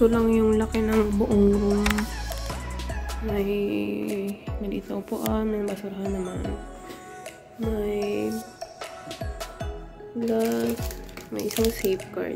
sakto lang yung laki ng buong room. May maliit na upuan, may basurahan naman. May glass, may isang safeguard.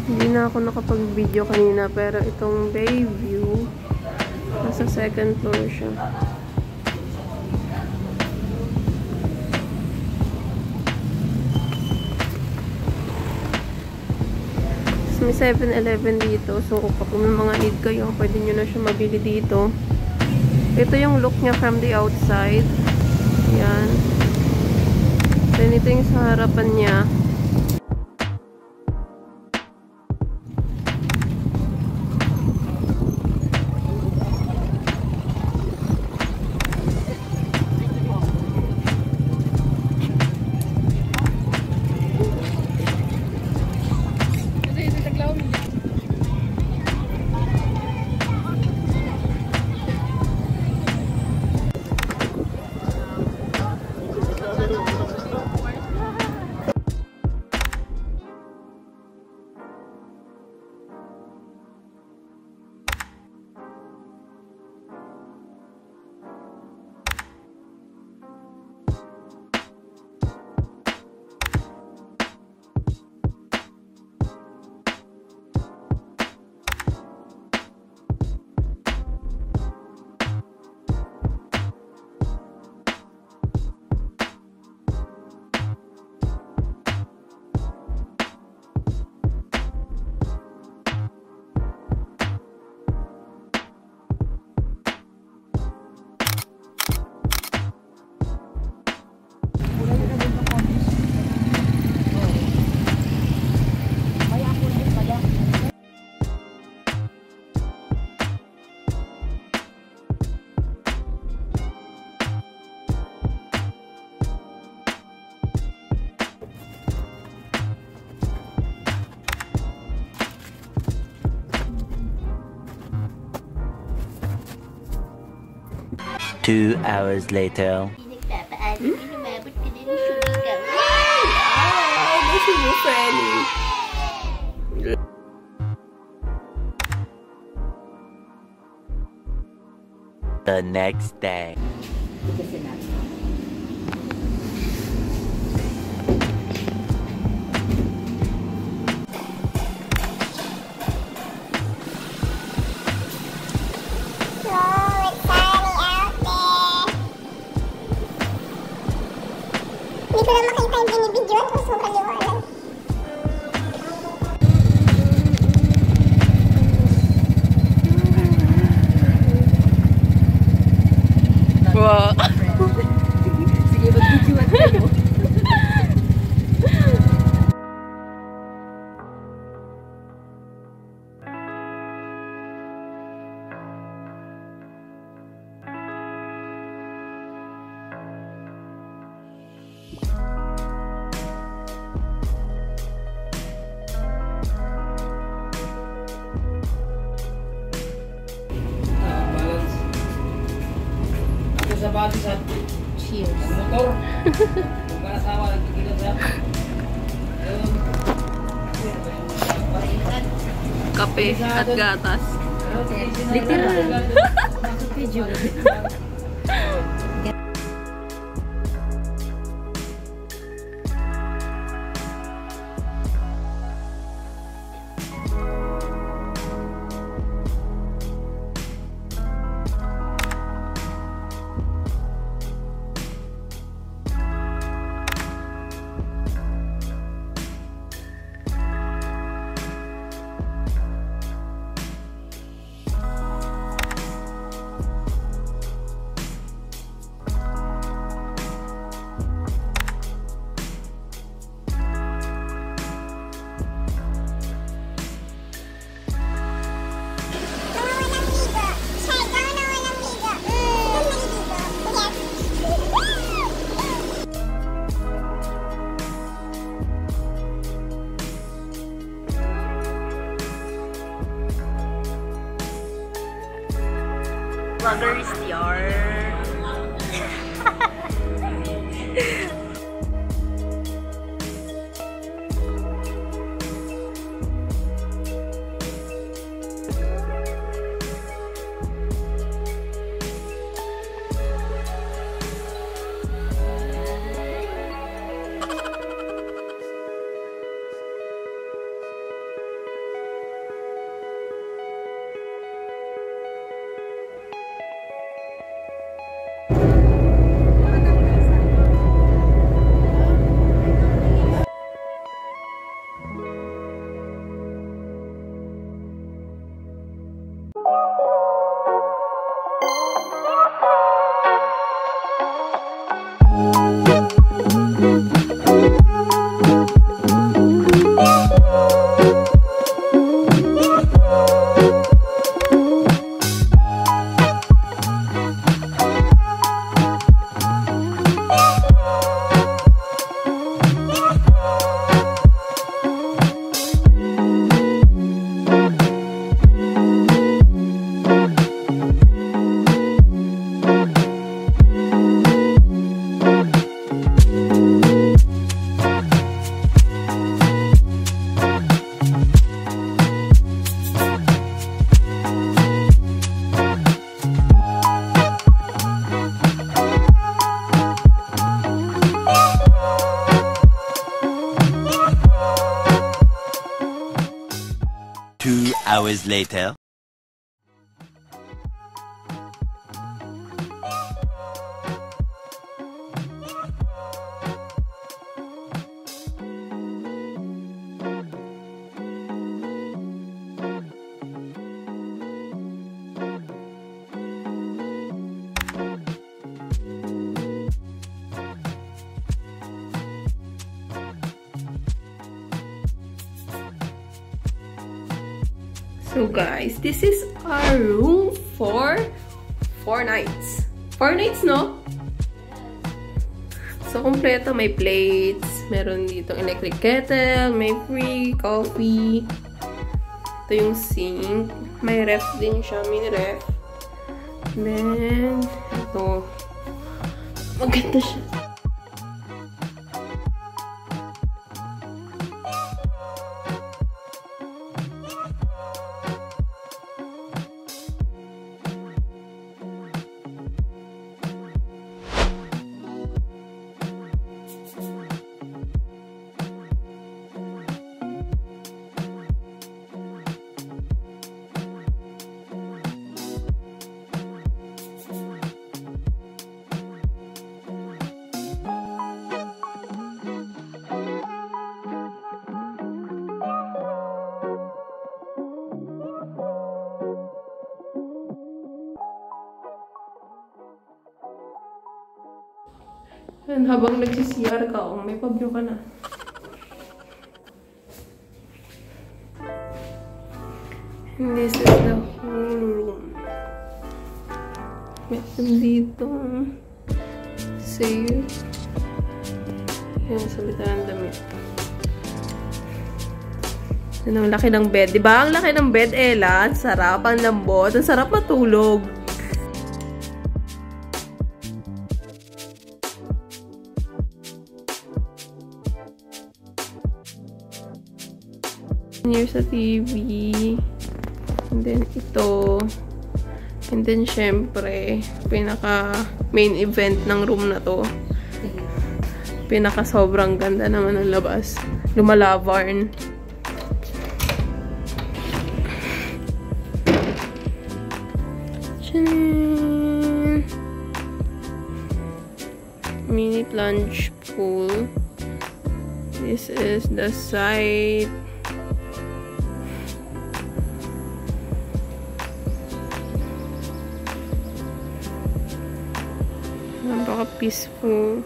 Hindi na ako nakapag-video kanina, pero itong bay view, nasa second floor siya. May 7-Eleven dito, so kung may mga need kayo, pwede nyo na siya mabili dito. Ito yung look niya from the outside. Yan. Then ito yung sa harapan niya. Two hours later. Lumabot ka din ng surigao. Gusto mo, Fanny? The next day. Hindi ko lang makita yung binibidyoan ko. Sobrang liwanag. Wow. Sige, mag-videoan kayo. Cheers. Motor. Kape at gatas. Literal. Video. Vloggers yard. 2 hours later. So guys, this is our room for 4 nights. 4 nights, no? So, kompleto. May plates. Meron dito electric kettle. May free coffee. Ito yung sink. May ref din siya. Mini ref. Then, ito. Maganda siya. And habang nagsisiyargao, may pabyo ka na. And this is the whole room. Meron dito. Safe. Yan, sabitan ng damit. Yan ang laki ng bed. Diba? Ang laki ng bed, Ella. Ang sarap, ang lambot. Ang sarap matulog. Here sa TV. And then ito. And then syempre, pinaka main event ng room na to. Pinaka sobrang ganda naman ng labas. Lumalavarn. Tchanan! Mini plunge pool. This is the site. Napaka-peaceful.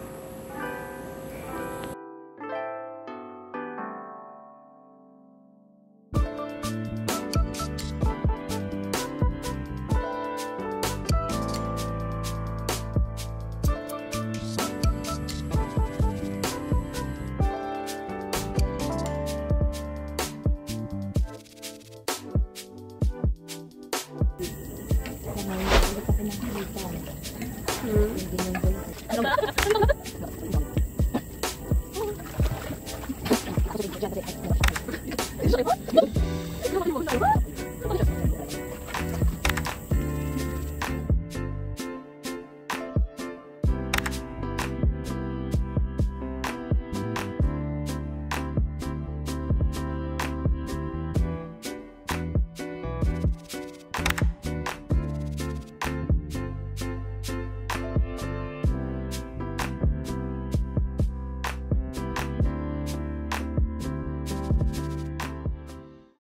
Hmm.